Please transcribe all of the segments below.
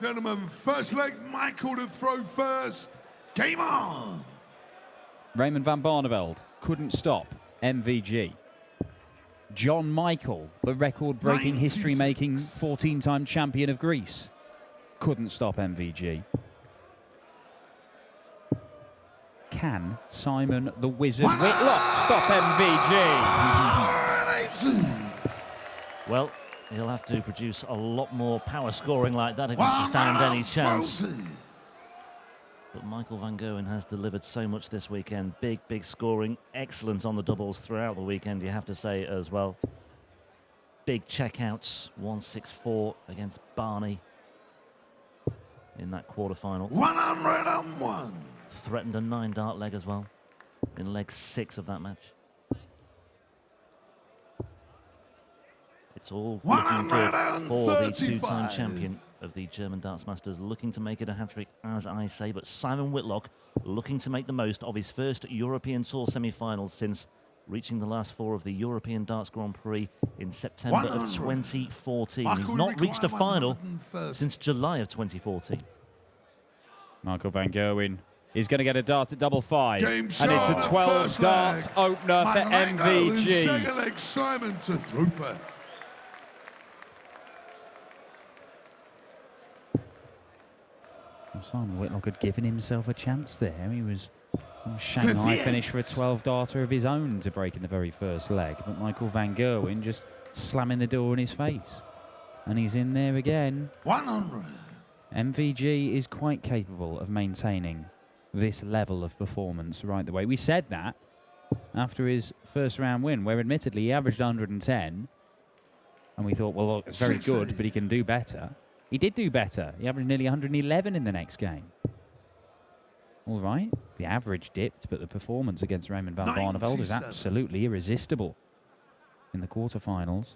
Gentlemen, first leg, Michael to throw first. Game on. Raymond van Barneveld couldn't stop MVG. John Michael, the record-breaking, history-making 14-time champion of Greece, couldn't stop MVG. Can Simon the Wizard Whitlock stop MVG? Well, he'll have to produce a lot more power scoring like that if he's to stand any chance. But Michael van Gerwen has delivered so much this weekend. Big scoring. Excellent on the doubles throughout the weekend, you have to say as well. Big checkouts. 164 against Barney in that quarterfinal. 101. Threatened a 9-dart leg as well in leg 6 of that match. It's all looking good for the 2-time champion of the German Darts Masters, looking to make it a hat-trick, as I say. But Simon Whitlock looking to make the most of his first European Tour semi-finals since reaching the last 4 of the European Darts Grand Prix in September of 2014. He's not reached a final since July of 2014. Michael van Gerwen is going to get a dart at double 5. And it's a 12-dart opener for MVG. Second leg, Simon to throw first. Simon Whitlock had given himself a chance there. He was on Shanghai finish for a 12-darter of his own to break in the very first leg. But Michael van Gerwen just slamming the door in his face. And he's in there again. 100. MVG is quite capable of maintaining this level of performance right the way. We said that after his first round win, where admittedly he averaged 110. And we thought, well, look, it's very good, but he can do better. He did do better. He averaged nearly 111 in the next game. All right, the average dipped, but the performance against Raymond van Barneveld is absolutely irresistible in the quarterfinals.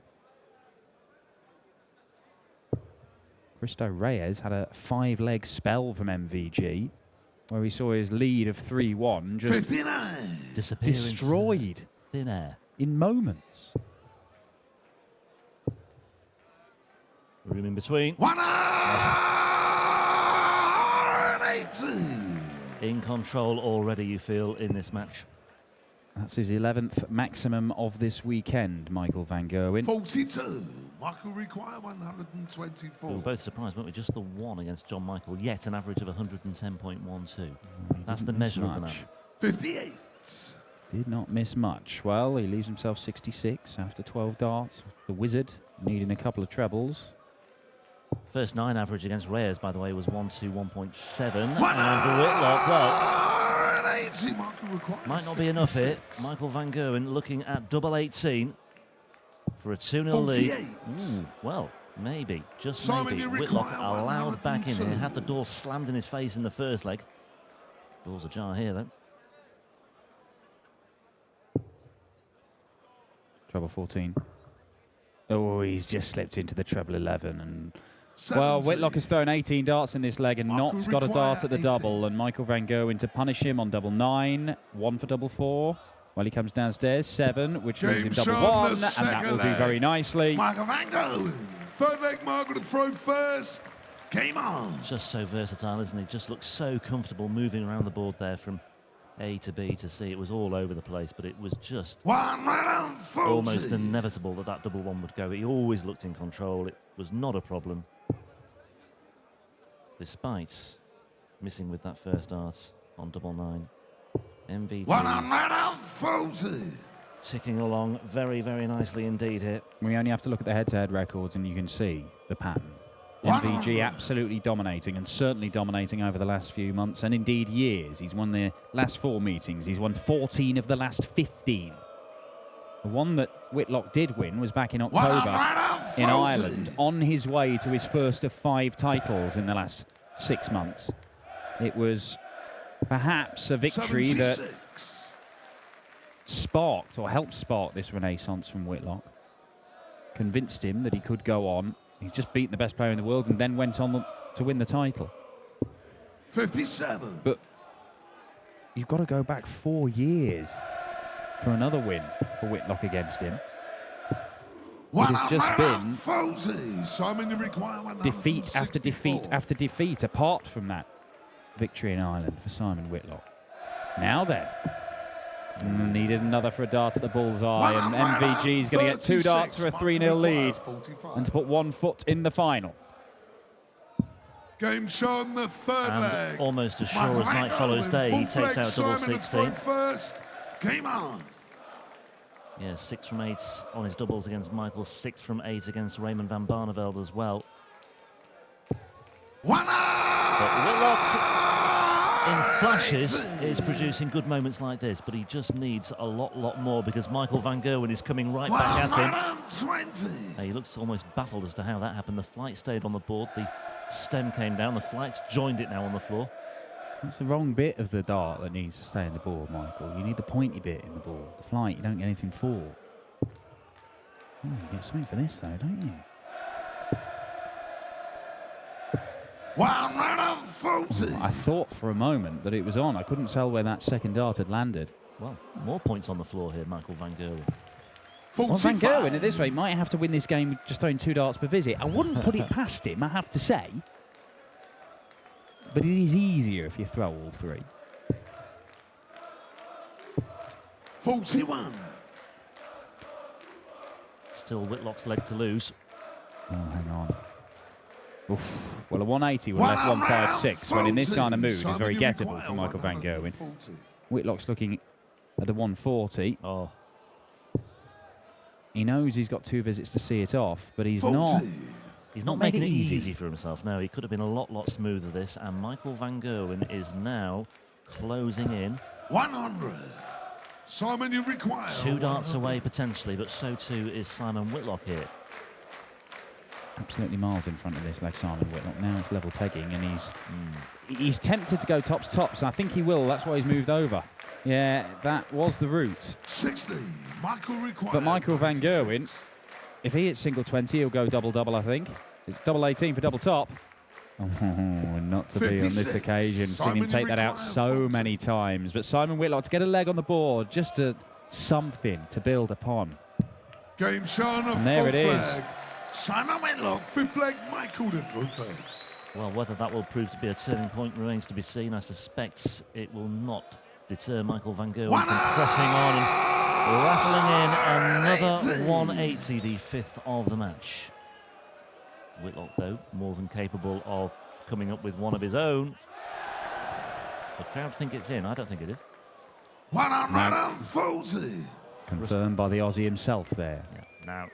Cristo Reyes had a 5-leg spell from MVG, where we saw his lead of 3-1 just disappear, destroyed thin air in moments. Room in between. 118. In control already, you feel, in this match. That's his 11th maximum of this weekend, Michael van Gerwen. 42. Michael required 124. We were both surprised, weren't we? Just the one against John Michael, yet an average of 110.12. That's the measure of the match. 58. Did not miss much. Well, he leaves himself 66 after 12 darts. The Wizard needing a couple of trebles. First 9 average against Reyes, by the way, was 121.7. And Whitlock, well, might not be enough here. Michael van Gerwen looking at double 18 for a 2-0 lead. Ooh, well, maybe, just maybe. Whitlock allowed back in here, had the door slammed in his face in the first leg. Door's ajar here, though. Treble 14. Oh, he's just slipped into the treble 11. And well, Whitlock has thrown 18 darts in this leg and not got a dart at the double. And Michael van Gerwen to punish him on double 9. 1 for double 4. Well, he comes downstairs, 7, which leaves him double 1. And that will do very nicely. Michael van Gerwen. Third leg, Michael to throw first. Game on. Just so versatile, isn't he? Just looks so comfortable moving around the board there from A to B to C. It was all over the place, but it was just almost inevitable that that double 1 would go. He always looked in control. It was not a problem, despite missing with that first dart on double 9. MVG 140. ticking along very, very nicely indeed here. We only have to look at the head-to-head records and you can see the pattern. MVG absolutely dominating, and certainly dominating over the last few months and indeed years. He's won the last 4 meetings. He's won 14 of the last 15. The one that Whitlock did win was back in October in Ireland, on his way to his first of 5 titles in the last 6 months. It was perhaps a victory that sparked or helped spark this renaissance from Whitlock. Convinced him that he could go on. He's just beaten the best player in the world and then went on to win the title. 57. But you've got to go back 4 years for another win for Whitlock against him. It has just been 140. Simon, you require defeat after defeat 164. after defeat, apart from that victory in Ireland for Simon Whitlock. Now then, needed another for a dart at the bullseye, and MVG is going to get 2 darts for a 3-0 lead and to put 1 foot in the final. Game shown the third And leg. almost as sure as night follows day, he takes out double 16. First. Game on. Yeah, 6 from 8 on his doubles against Michael, 6 from 8 against Raymond van Barneveld as well. But Whitlock, in flashes, is producing good moments like this, but he just needs a lot more because Michael van Gerwen is coming right back at him. 120. He looks almost baffled as to how that happened. The flight stayed on the board, the stem came down, the flight's joined it now on the floor. It's the wrong bit of the dart that needs to stay in the board, Michael. You need the pointy bit in the board. The flight, you don't get anything for. Oh, you get something for this, though, don't you? 140. I thought for a moment that it was on. I couldn't tell where that second dart had landed. Well, more points on the floor here, Michael van Gerwen. Well, Van Gerwen at this rate might have to win this game with just throwing 2 darts per visit. I wouldn't put it past him, I have to say. But it is easier if you throw all 3. 41. Still Whitlock's leg to lose. Oh, hang on. Oof. Well, a 180 would have left 156, when in this kind of mood is very gettable for Michael van Gerwen. Whitlock's looking at a 140. Oh, He knows he's got 2 visits to see it off, but he's not. he's not making it easy for himself. No, he could have been a lot smoother this, and Michael van Gerwen is now closing in. 100. Simon, you require 2 darts away potentially, but so too is Simon Whitlock here. Absolutely miles in front of this leg, Simon Whitlock. Now it's level pegging, and he's tempted to go tops. I think he will. That's why he's moved over. Yeah, that was the route. 60. Michael requires. But Michael van 96. Gerwen, if he hits single 20, he'll go double, I think. It's double 18 for double top. Oh, not to be on this 56. occasion. Seen him Simon, take you that out require so 40. many times. But Simon Whitlock to get a leg on the board, just to something to build upon. Game shown of And there it is. flag. Simon Whitlock, 5th leg, Michael the first. Well, whether that will prove to be a turning point remains to be seen. I suspect it will not deter Michael van Gerwen from pressing on and rattling in another 180, the 5th of the match. Whitlock, though, more than capable of coming up with one of his own. The crowd think it's in. I don't think it is. 140. Confirmed by the Aussie himself there. Yeah. Now,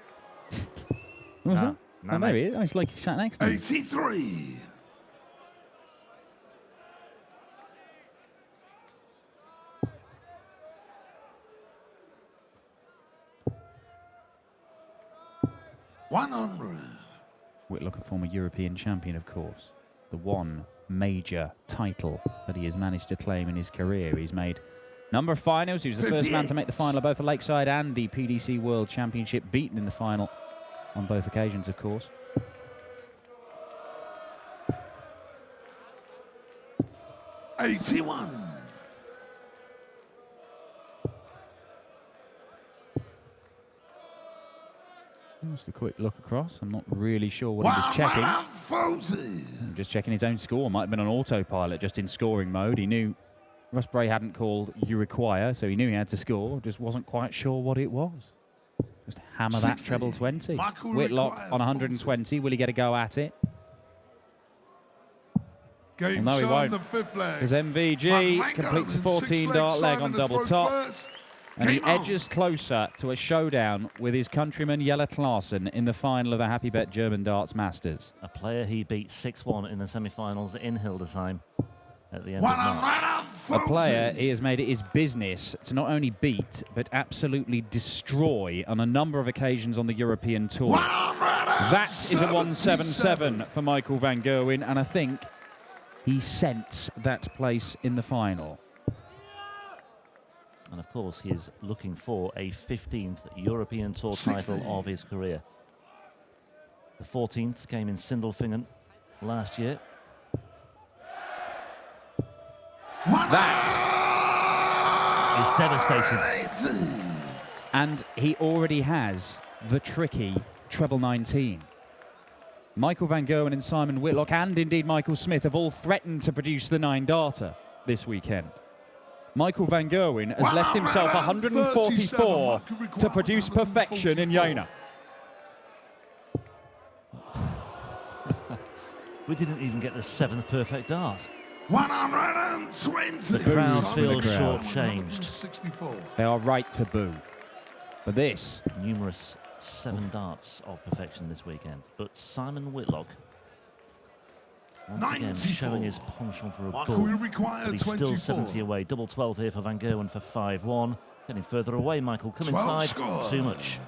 What was No, that? no, Oh, there mate. he is. Oh, it's like he sat next to him. 83. Whitlock, a former European champion, of course. The one major title that he has managed to claim in his career. He's made a number of finals. He was the first man to make the final of both the Lakeside and the PDC World Championship, beaten in the final on both occasions, of course. '81. Just a quick look across. I'm not really sure what he was checking. 140. Just checking his own score. Might have been on autopilot, just in scoring mode. He knew Russ Bray hadn't called "you require," so he knew he had to score. Just wasn't quite sure what it was. Just hammer that 60. treble 20. Michael Whitlock require on 120. Will he get a go at it? Game No, he shown won't. the 5th leg. Because MVG completes a 14-dart leg on double top. And he edges closer to a showdown with his countryman Jelle Klaassen in the final of the HappyBet German Darts Masters. a player he beat 6-1 in the semi-finals in Hildesheim at the end of March. A player he has made it his business to not only beat, but absolutely destroy on a number of occasions on the European Tour. That is a 177 for Michael van Gerwen, and I think he scents that place in the final. And of course, he is looking for a 15th European Tour title of his career. The 14th came in Sindelfingen last year. That Is devastating. And he already has the tricky treble 19. Michael Van Gerwen and Simon Whitlock, and indeed Michael Smith, have all threatened to produce the 9-darter this weekend. Michael Van Gerwen has left himself 144 to produce perfection in Jena. We didn't even get the 7th perfect dart. 120. The crowd feels crowd. shortchanged. They are right to boo. But this, Numerous 7 darts of perfection this weekend. But Simon Whitlock, once again, 94. showing his penchant for a Michael, bull. we require But he's 24. still 70 away. Double 12 here for Van Gerwen for 5-1. Getting further away, Michael. Come 12 inside. scored. Too much.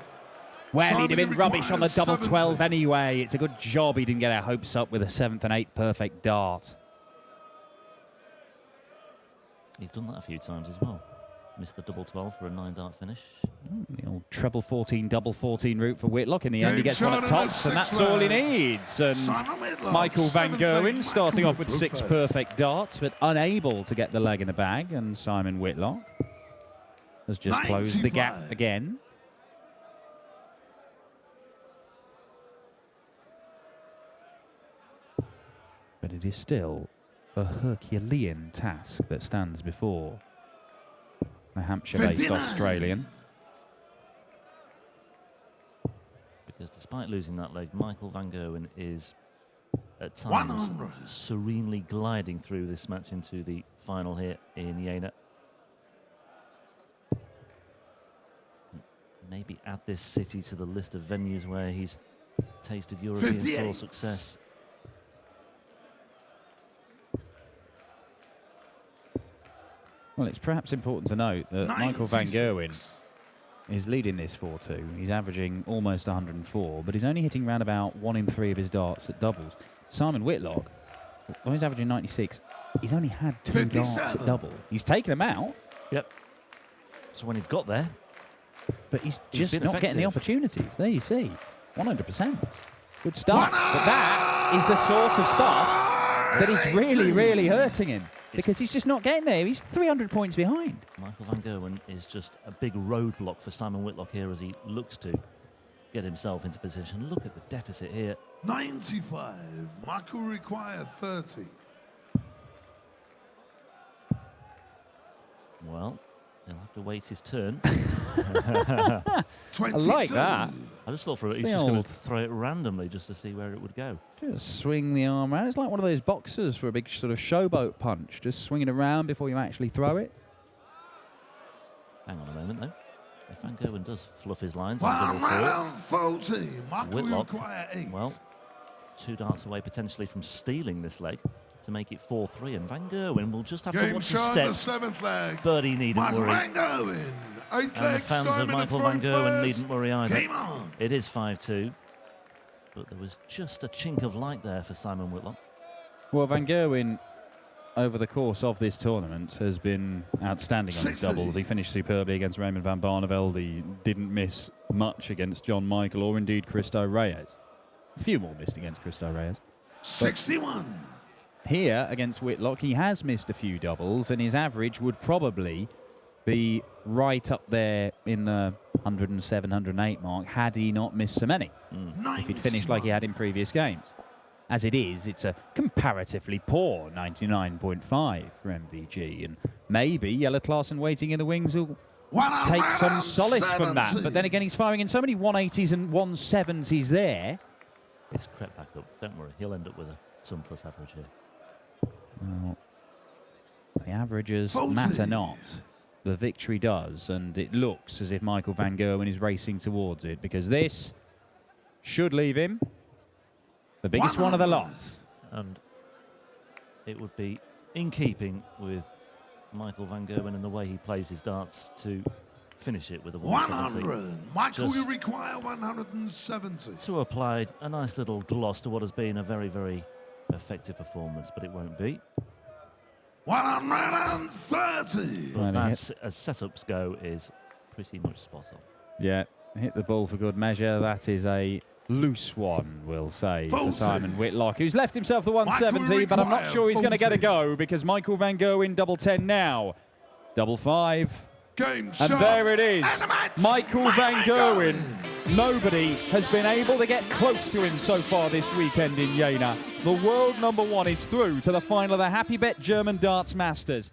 well, Simon he'd have been rubbish on the requires double 12 70. anyway. It's a good job he didn't get our hopes up with a 7th and 8th perfect dart. He's done that a few times as well. Missed the double 12 for a 9-dart finish. The old treble 14, double 14 route for Whitlock. In the end, he Game gets one shot at in the tops, and that's sixth all he leg. needs. And Simon Whitlock, Michael Van 7th Gerwen leg, starting off with Michael 6 first. perfect darts, but unable to get the leg in the bag. And Simon Whitlock has just closed the gap 95. again. But it is still a Herculean task that stands before the Hampshire-based 59. Australian. Because despite losing that leg, Michael Van Gerwen is at times 100. serenely gliding through this match into the final here in Jena. Maybe add this city to the list of venues where he's tasted European 58. Tour success. Well, it's perhaps important to note that Michael Van 96. Gerwen is leading this 4-2. He's averaging almost 104, but he's only hitting round about 1 in 3 of his darts at doubles. Simon Whitlock, though he's averaging 96, he's only had 2 darts at 57. double. He's taken them out, Yep. So when he's got there, but he's He's just been not getting the effective. opportunities. There you see, 100%. Good stuff. But that is the sort of stuff that is really, really hurting him, because he's just not getting there. He's 300 points behind. Michael Van Gerwen is just a big roadblock for Simon Whitlock here as he looks to get himself into position. Look at the deficit here. 95. Michael require 30. Well, he'll have to wait his turn. 22. I like that. I just thought for it, he's the just going old- to throw it randomly just to see where it would go. Just swing the arm around. It's like one of those boxers for a big sort of showboat punch. Just swing it around before you actually throw it. Hang on a moment, though. If Van Gerwen does fluff his lines on double 4, 140. Michael Whitlock, require 8. well, 2 darts away potentially from stealing this leg to make it 4-3, and Van Gerwen will just have to Game watch his shot in the step, 7th leg. but he needn't Michael worry. Van Gerwen. 8th And the leg. fans of Simon Michael at Van front Gerwen first. needn't worry either. Game on. It is 5-2, but there was just a chink of light there for Simon Whitlock. Well, Van Gerwen, over the course of this tournament, has been outstanding on his 60. doubles. He finished superbly against Raymond van Barneveld. He didn't miss much against John Michael or indeed Christo Reyes. A few more missed against Christo Reyes. 61. Here, against Whitlock, he has missed a few doubles, and his average would probably be right up there in the 107, 108 mark had he not missed so many, if he'd finished like he had in previous games. As it is, it's a comparatively poor 99.5 for MVG, and maybe Jelle Klaassen waiting in the wings will take some solace from that. But then again, he's firing in so many 180s and 170s there. It's crept back up. Don't worry, he'll end up with a some plus average here. Well, the averages 40. matter not. The victory does, and it looks as if Michael Van Gerwen is racing towards it, because this should leave him the biggest one of the lot. And it would be in keeping with Michael Van Gerwen and the way he plays his darts to finish it with a 170. 100. Michael, Just you require 170. To apply a nice little gloss to what has been a very, very effective performance, but it won't be. 130. But Well, that's, as setups go, is pretty much spot on. Yeah, hit the ball for good measure. That is a loose one, we'll say, for 40. Simon Whitlock, who's left himself the 170, Michael but I'm not require sure he's going to get a 40. go, because Michael Van Gerwen double 10 now. Double 5. Game And shot. there it is. And the match. Michael Van Gerwen Nobody has been able to get close to him so far this weekend in Jena. The world #1 is through to the final of the HappyBet German Darts Masters.